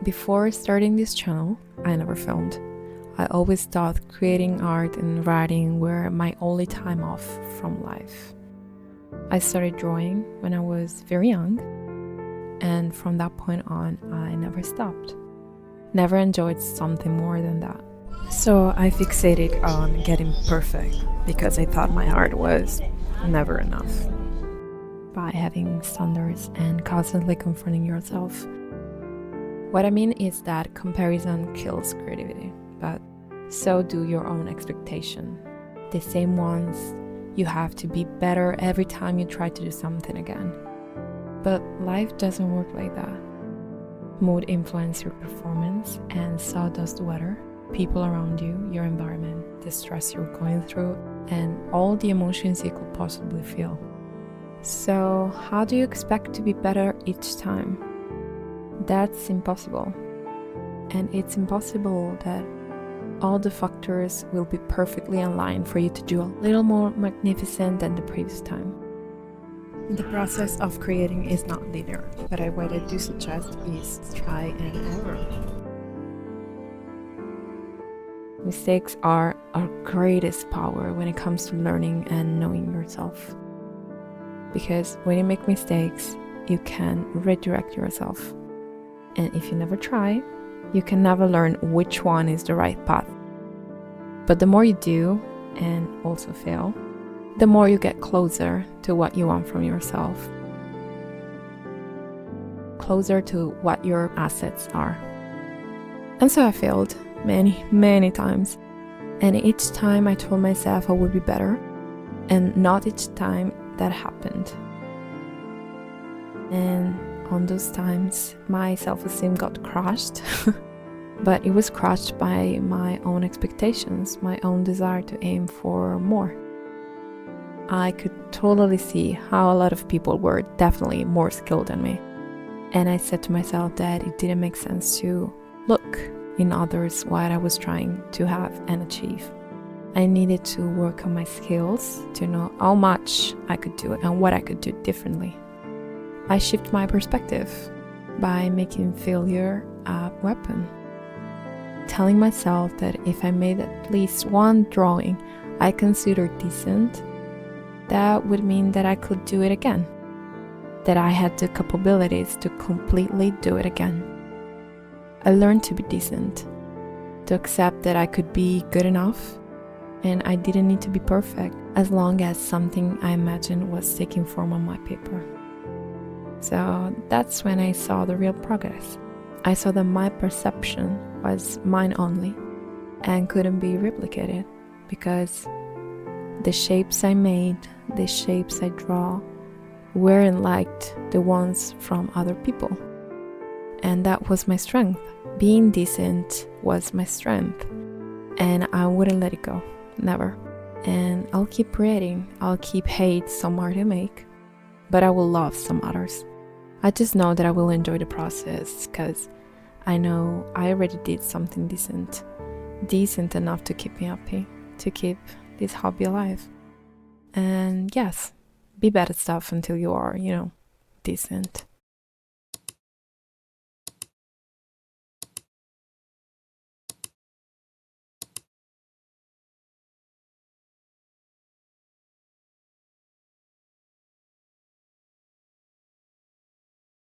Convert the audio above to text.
Before starting this channel, I never filmed. I always thought creating art and writing were my only time off from life. I started drawing when I was very young, and from that point on, I never stopped. Never enjoyed something more than that. So I fixated on getting perfect because I thought my art was never enough. By having standards and constantly confronting yourself. What I mean is that comparison kills creativity, but so do your own expectation. The same ones. You have to be better every time you try to do something again. But life doesn't work like that. Mood influences your performance, and so does the weather, people around you, your environment, the stress you're going through, and all the emotions you could possibly feel. So, how do you expect to be better each time? That's impossible. And it's impossible that all the factors will be perfectly aligned for you to do a little more magnificent than the previous time. The process of creating is not linear, but what I do suggest is try and error. Mistakes are our greatest power when it comes to learning and knowing yourself. Because when you make mistakes, you can redirect yourself. And if you never try, you can never learn which one is the right path. But the more you do, and also fail, the more you get closer to what you want from yourself. Closer to what your assets are. And so I failed many times. And each time I told myself I would be better, and not each time that happened. And on those times, my self-esteem got crushed. But it was crushed by my own expectations, my own desire to aim for more. I could totally see how a lot of people were definitely more skilled than me. And I said to myself that it didn't make sense to look in others what I was trying to have and achieve. I needed to work on my skills to know how much I could do and what I could do differently. I shift my perspective by making failure a weapon. Telling myself that if I made at least one drawing I considered decent, that would mean that I could do it again. That I had the capabilities to completely do it again. I learned to be decent, to accept that I could be good enough, and I didn't need to be perfect as long as something I imagined was taking form on my paper. So that's when I saw the real progress. I saw that my perception was mine only and couldn't be replicated because the shapes I made, the shapes I draw, weren't like the ones from other people. And that was my strength. Being decent was my strength, and I wouldn't let it go, never. And I'll keep creating, I'll keep hate some art I make, but I will love some others. I just know that I will enjoy the process because I know I already did something decent enough to keep me happy, to keep this hobby alive. And yes, be bad at stuff until you are, decent.